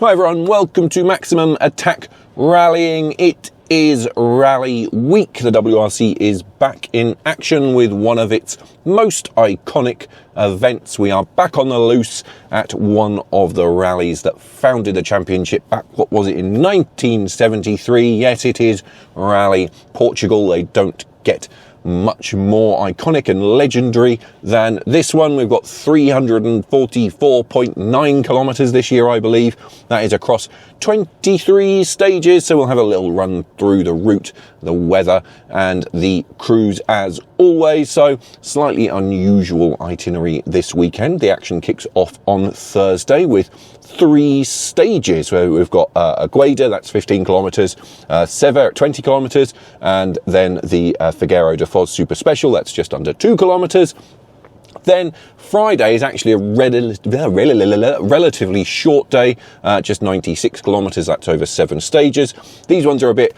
Hi everyone, welcome to Maximum Attack Rallying. It is Rally Week. The WRC is back in action with one of its most iconic events. We are back on the loose at one of the rallies that founded the championship back, what was it, in 1973? Yes, it is Rally Portugal. They don't get much more iconic and legendary than this one. We've got 344.9 kilometers this year, I believe. That is across 23 stages, so we'll have a little run through the route, the weather and the crews as always. So slightly unusual itinerary this weekend. The action kicks off on Thursday with 3 stages where we've got Ogier, that's 15 kilometers, Sever at 20 kilometers, and then the Figueiro de Foz Super Special, that's just under 2 kilometers. Then Friday is actually a relatively short day, just 96 kilometers, that's over 7 stages. These ones are a bit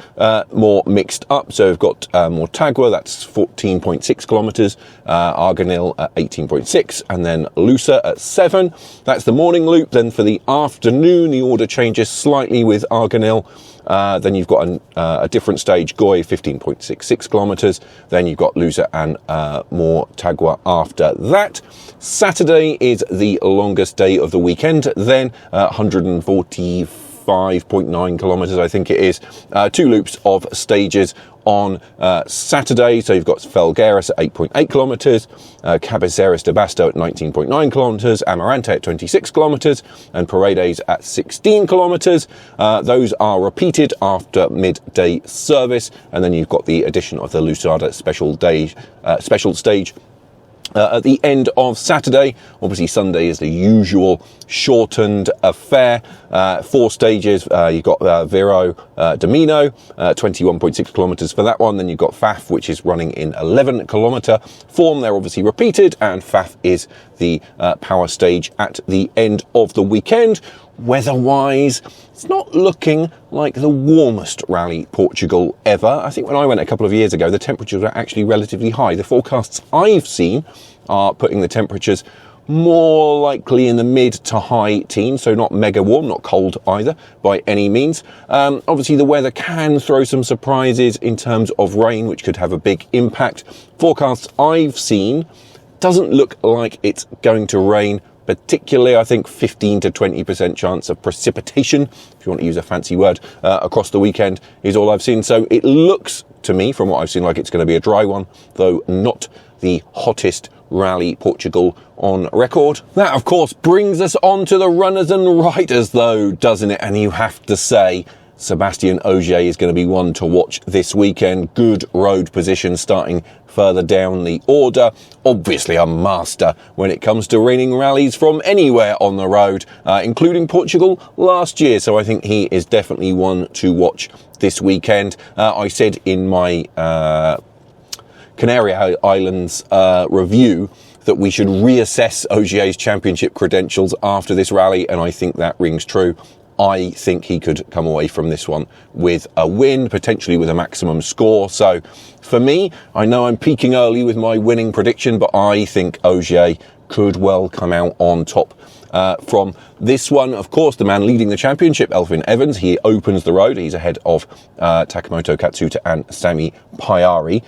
more mixed up, so we've got Mortagua, that's 14.6 kilometers, Arganil at 18.6, and then Lusa at 7. That's the morning loop. Then for the afternoon, the order changes slightly with Arganil. Then you've got a different stage, Goy, 15.66 kilometers. Then you've got Lusa and Mortagua after that. Saturday is the longest day of the weekend. Then 145.9 kilometers, I think it is. 2 loops of stages on Saturday. So you've got Felgueiras at 8.8 kilometers, Cabeceras de Basto at 19.9 kilometers, Amarante at 26 kilometers, and Paredes at 16 kilometers. Those are repeated after midday service, and then you've got the addition of the Lusada special stage at the end of Saturday. Obviously Sunday is the usual shortened affair. 4 stages. You've got Vero de Mino, 21.6 kilometers for that one. Then you've got Faf, which is running in 11 kilometer form. They're obviously repeated, and Faf is the power stage at the end of the weekend. Weather-wise, it's not looking like the warmest Rally Portugal ever. I think when I went a couple of years ago, the temperatures were actually relatively high. The forecasts I've seen are putting the temperatures more likely in the mid to high teens, so not mega warm, not cold either by any means. Obviously the weather can throw some surprises in terms of rain, which could have a big impact. Forecasts I've seen doesn't look like it's going to rain. Particularly, I think 15 to 20% chance of precipitation, if you want to use a fancy word, across the weekend is all I've seen. So it looks to me, from what I've seen, like it's going to be a dry one, though not the hottest Rally Portugal on record. That, of course, brings us on to the runners and riders, though, doesn't it? And you have to say, Sebastian Ogier is going to be one to watch this weekend. Good road position starting further down the order. Obviously a master when it comes to winning rallies from anywhere on the road, including Portugal last year. So I think he is definitely one to watch this weekend. I said in my Canary Islands review that we should reassess Ogier's championship credentials after this rally, and I think that rings true. I think he could come away from this one with a win, potentially with a maximum score. So for me, I know I'm peaking early with my winning prediction, but I think Ogier could well come out on top from this one. Of course, the man leading the championship, Elfyn Evans, he opens the road. He's ahead of Takamoto Katsuta and Sami Payari.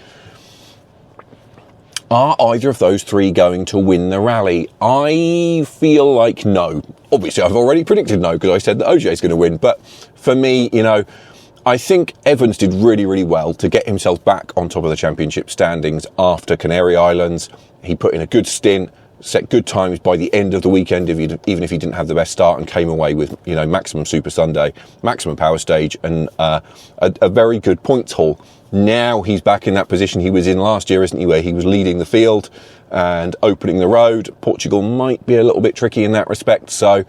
Are either of those 3 going to win the rally? I feel like no. Obviously, I've already predicted no because I said that Ogier is going to win. But for me, you know, I think Evans did really, really well to get himself back on top of the championship standings after Canary Islands. He put in a good stint, set good times by the end of the weekend, even if he didn't have the best start, and came away with, you know, maximum Super Sunday, maximum power stage, and a very good points haul. Now he's back in that position he was in last year, isn't he, where he was leading the field and opening the road. Portugal might be a little bit tricky in that respect. So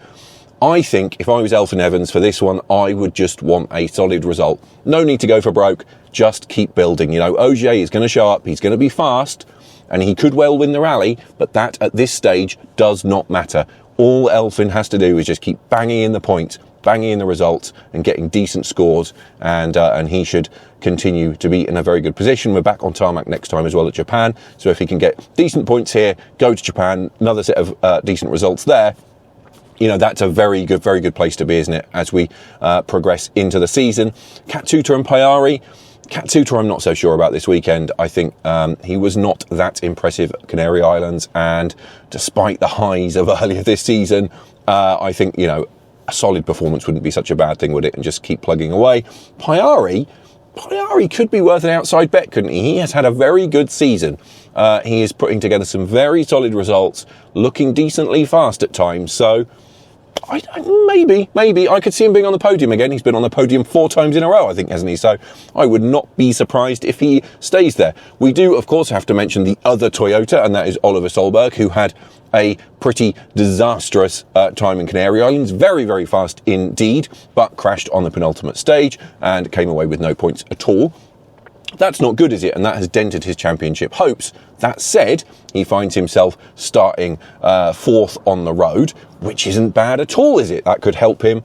I think if I was Elfyn Evans for this one, I would just want a solid result. No need to go for broke. Just keep building. You know, Ogier is going to show up. He's going to be fast and he could well win the rally, but that at this stage does not matter. All Elfyn has to do is just keep banging in the points, banging in the results and getting decent scores, and he should continue to be in a very good position. We're back on tarmac next time as well at Japan, so if he can get decent points here, go to Japan, another set of decent results there, that's a very good place to be, isn't it, as we progress into the season. Katsuta and Pajari. Katsuta I'm not so sure about this weekend. I think he was not that impressive at Canary Islands, and despite the highs of earlier this season, I think, a solid performance wouldn't be such a bad thing, would it? And just keep plugging away. Pajari could be worth an outside bet, couldn't he? He has had a very good season. He is putting together some very solid results, looking decently fast at times. So maybe I could see him being on the podium again. He's been on the podium 4 times in a row, I think, hasn't he? So I would not be surprised if he stays there. We do, of course, have to mention the other Toyota, and that is Oliver Solberg, who had a pretty disastrous time in Canary Islands. Very, very fast indeed, but crashed on the penultimate stage and came away with no points at all. That's not good, is it? And that has dented his championship hopes. That said, he finds himself starting 4th on the road, which isn't bad at all, is it? That could help him.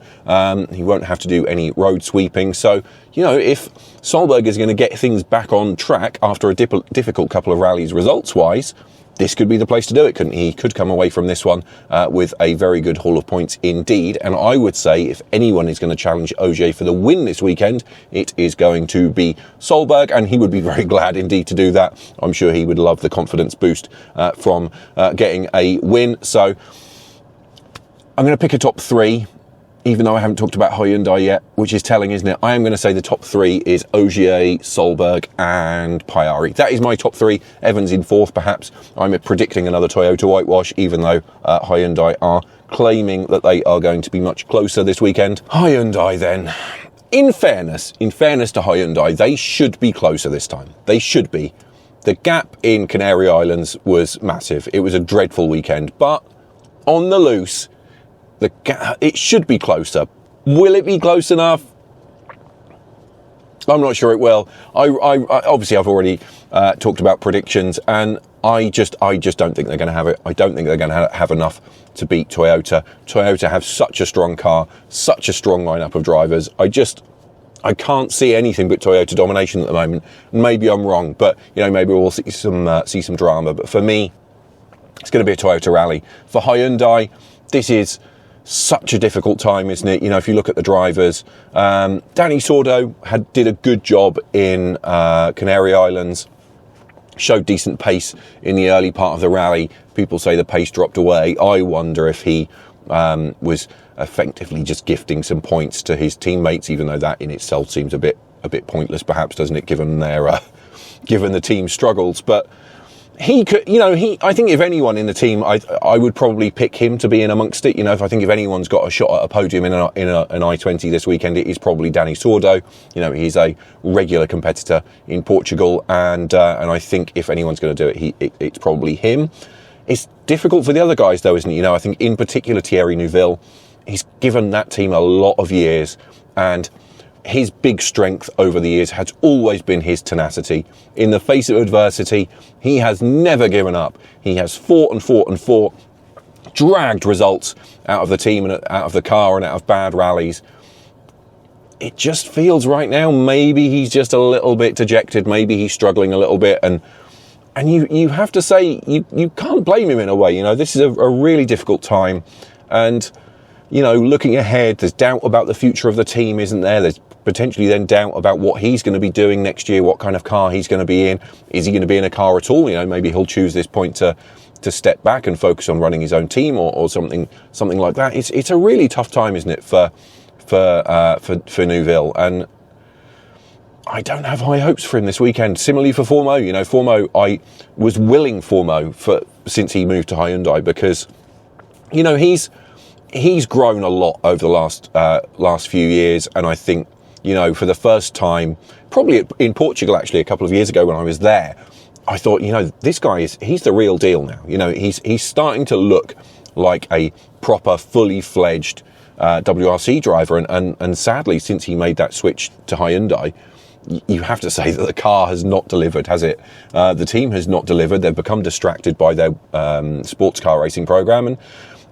He won't have to do any road sweeping. So, if Solberg is going to get things back on track after a difficult couple of rallies results-wise, this could be the place to do it, couldn't he? He could come away from this one with a very good haul of points indeed. And I would say if anyone is going to challenge Ogier for the win this weekend, it is going to be Solberg, and he would be very glad indeed to do that. I'm sure he would love the confidence boost from getting a win. So I'm going to pick a top 3. Even though I haven't talked about Hyundai yet, which is telling, isn't it? I am going to say the top 3 is Ogier, Solberg and Pajari. That is my top 3. Evans in 4th, perhaps. I'm predicting another Toyota whitewash, even though Hyundai are claiming that they are going to be much closer this weekend. Hyundai then. In fairness to Hyundai, they should be closer this time. They should be. The gap in Canary Islands was massive. It was a dreadful weekend, but on the loose, it should be closer. Will it be close enough? I'm not sure it will. I obviously I've already talked about predictions, and I just don't think they're going to have it. I don't think they're going to have enough to beat Toyota. Toyota have such a strong car, such a strong lineup of drivers. I can't see anything but Toyota domination at the moment. Maybe I'm wrong, but maybe we'll see some drama. But for me, it's going to be a Toyota rally. For Hyundai, this is such a difficult time, isn't it? If you look at the drivers, Danny Sordo did a good job in Canary Islands, showed decent pace in the early part of the rally. People say the pace dropped away. I wonder if he was effectively just gifting some points to his teammates, even though that in itself seems a bit pointless, perhaps, doesn't it, given the team struggles. But he could, I think if anyone in the team, I would probably pick him to be in amongst it. If anyone's got a shot at a podium in an I-20 this weekend, it is probably Danny Sordo. He's a regular competitor in Portugal, and I think if anyone's going to do it, it's probably him. It's difficult for the other guys, though, isn't it? I think in particular Thierry Neuville, he's given that team a lot of years, and his big strength over the years has always been his tenacity. In the face of adversity, he has never given up. He has fought and fought and fought, dragged results out of the team and out of the car and out of bad rallies. It just feels right now, maybe he's just a little bit dejected, maybe he's struggling a little bit, and you have to say, you can't blame him in a way. This is a really difficult time, and looking ahead, there's doubt about the future of the team, isn't there? There's potentially then doubt about what he's going to be doing next year, what kind of car he's going to be in. Is he going to be in a car at all? Maybe he'll choose this point to step back and focus on running his own team or something like that. It's a really tough time, isn't it, for Neuville, and I don't have high hopes for him this weekend. Similarly for Formo, Formo, I was willing Formo since he moved to Hyundai, because he's grown a lot over the last few years, and I think for the first time, probably in Portugal actually a couple of years ago when I was there, I thought this guy he's the real deal now. He's starting to look like a proper fully fledged WRC driver, and sadly since he made that switch to Hyundai, you have to say that the car has not delivered, has it? The team has not delivered. They've become distracted by their sports car racing program, and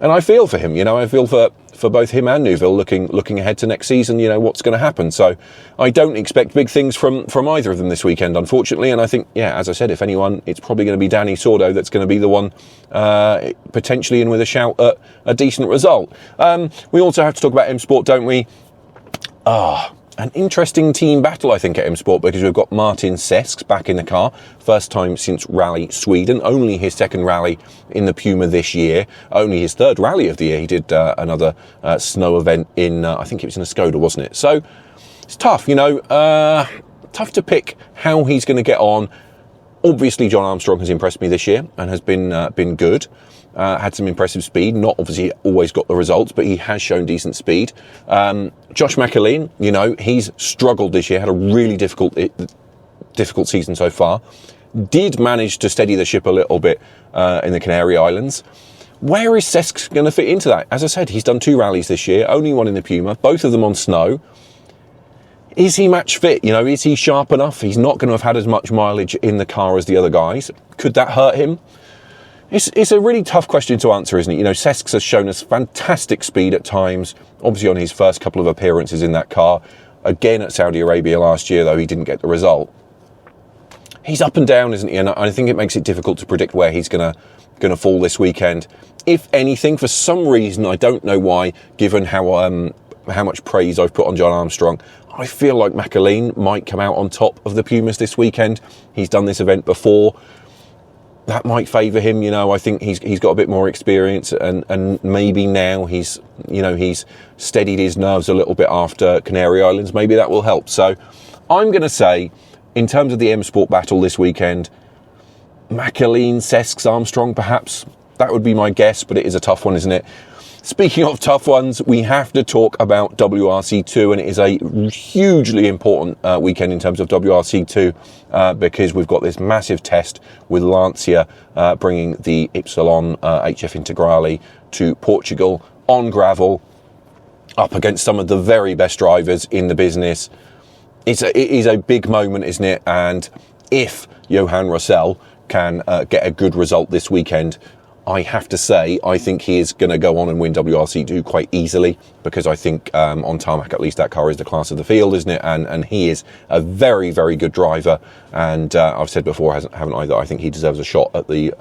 And I feel for him, I feel for both him and Neuville looking ahead to next season, what's going to happen. So I don't expect big things from either of them this weekend, unfortunately. And I think, as I said, if anyone, it's probably going to be Danny Sordo that's going to be the one potentially in with a shout at a decent result. We also have to talk about M Sport, don't we? An interesting team battle, I think, at M Sport, because we've got Martin Sesks back in the car. First time since Rally Sweden. Only his second rally in the Puma this year. Only his third rally of the year. He did another snow event in, I think it was in a Skoda, wasn't it? So it's tough, tough to pick how he's going to get on. Obviously, John Armstrong has impressed me this year and has been good. Had some impressive speed, not obviously always got the results, but he has shown decent speed. Josh McAleen, he's struggled this year, had a really difficult season so far. Did manage to steady the ship a little bit in the Canary Islands. Where is Sesks going to fit into that? As I said, he's done 2 rallies this year, only one in the Puma, both of them on snow. Is he match fit? Is he sharp enough? He's not going to have had as much mileage in the car as the other guys. Could that hurt him? It's a really tough question to answer, isn't it? Sesks has shown us fantastic speed at times, obviously on his first couple of appearances in that car. Again at Saudi Arabia last year, though, he didn't get the result. He's up and down, isn't he? And I think it makes it difficult to predict where he's going to fall this weekend. If anything, for some reason, I don't know why, given how much praise I've put on John Armstrong, I feel like McAleen might come out on top of the Pumas this weekend. He's done this event before. That might favour him, I think he's got a bit more experience and maybe now he's steadied his nerves a little bit after Canary Islands. Maybe that will help. So I'm going to say, in terms of the M Sport battle this weekend, McAleen, Sesks, Armstrong, perhaps. That would be my guess, but it is a tough one, isn't it? Speaking of tough ones, we have to talk about WRC2, and it is a hugely important weekend in terms of WRC2 because we've got this massive test with Lancia bringing the Ypsilon HF Integrale to Portugal on gravel up against some of the very best drivers in the business. It is a big moment, isn't it? And if Johan Rossell can get a good result this weekend, I have to say, I think he is going to go on and win WRC2 quite easily, because I think on tarmac, at least, that car is the class of the field, isn't it? And he is a very, very good driver. And I've said before, haven't I, that I think he deserves a shot at the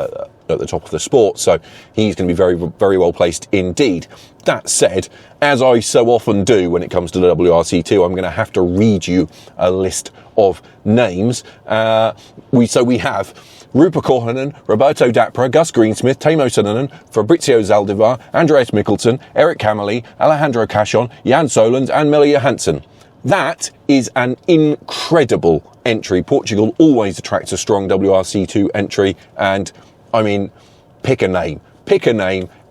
top of the sport. So he's going to be very, very well placed indeed. That said, as I so often do when it comes to the WRC2, I'm going to have to read you a list of names. We have Rupa Korhonen, Roberto Dapra, Gus Greensmith, Timo Sonninen, Fabrizio Zaldivar, Andreas Mikkelsen, Eric Cameli, Alejandro Cachon, Jan Solund and Mille Johansson. That is an incredible entry. Portugal always attracts a strong WRC2 entry, and I mean, pick a name,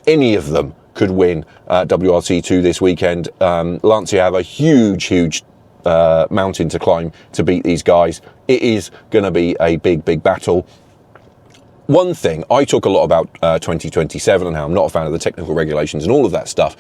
any of them could win WRC2 this weekend. Lancia have a huge mountain to climb to beat these guys. It is going to be a big battle. One thing, I talk a lot about 2027 and how I'm not a fan of the technical regulations and all of that stuff.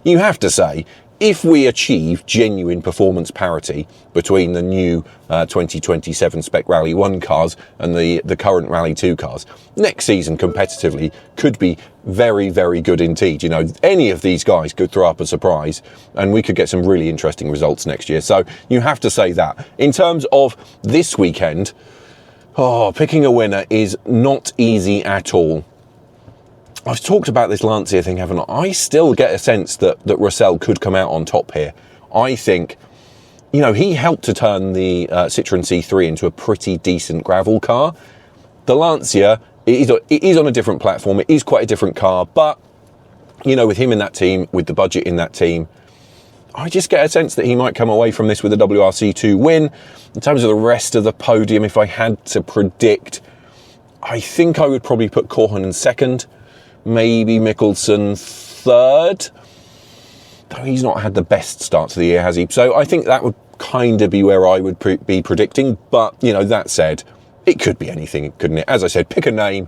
You have to say, if we achieve genuine performance parity between the new 2027 Spec Rally 1 cars and the current Rally 2 cars, next season competitively could be very, very good indeed. Any of these guys could throw up a surprise and we could get some really interesting results next year. So you have to say that. In terms of this weekend, picking a winner is not easy at all. I've talked about this Lancia thing, haven't I? I still get a sense that Rossell could come out on top here. I think, he helped to turn the Citroën C3 into a pretty decent gravel car. The Lancia, it is on a different platform. It is quite a different car. But, with him in that team, with the budget in that team, I just get a sense that he might come away from this with a WRC2 win. In terms of the rest of the podium, if I had to predict, I think I would probably put Korhonen second. Maybe Mikkelsen third, though he's not had the best start to the year, has he? So I think that would kind of be where I would be predicting. But, that said, it could be anything, couldn't it? As I said, pick a name,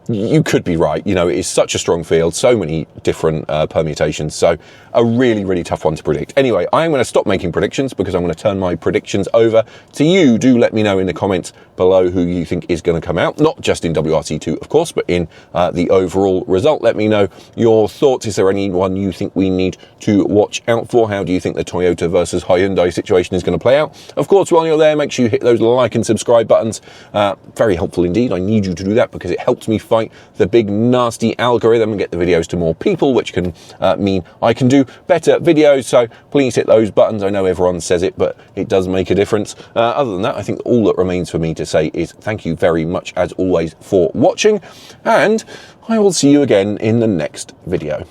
you could be right. You know, it is such a strong field, so many different permutations, so a really, really tough one to predict. Anyway, I am going to stop making predictions because I'm going to turn my predictions over to you. Do let me know in the comments below who you think is going to come out, not just in WRC2, of course, but in the overall result. Let me know your thoughts. Is there anyone you think we need to watch out for? How do you think the Toyota versus Hyundai situation is going to play out? Of course, while you're there, make sure you hit those like and subscribe buttons. Very helpful indeed. I need you to do that because it helps me fight the big nasty algorithm and get the videos to more people, which can mean I can do better videos. So please hit those buttons. I know everyone says it, but it does make a difference. Other than that, I think all that remains for me to say is thank you very much as always for watching, and I will see you again in the next video.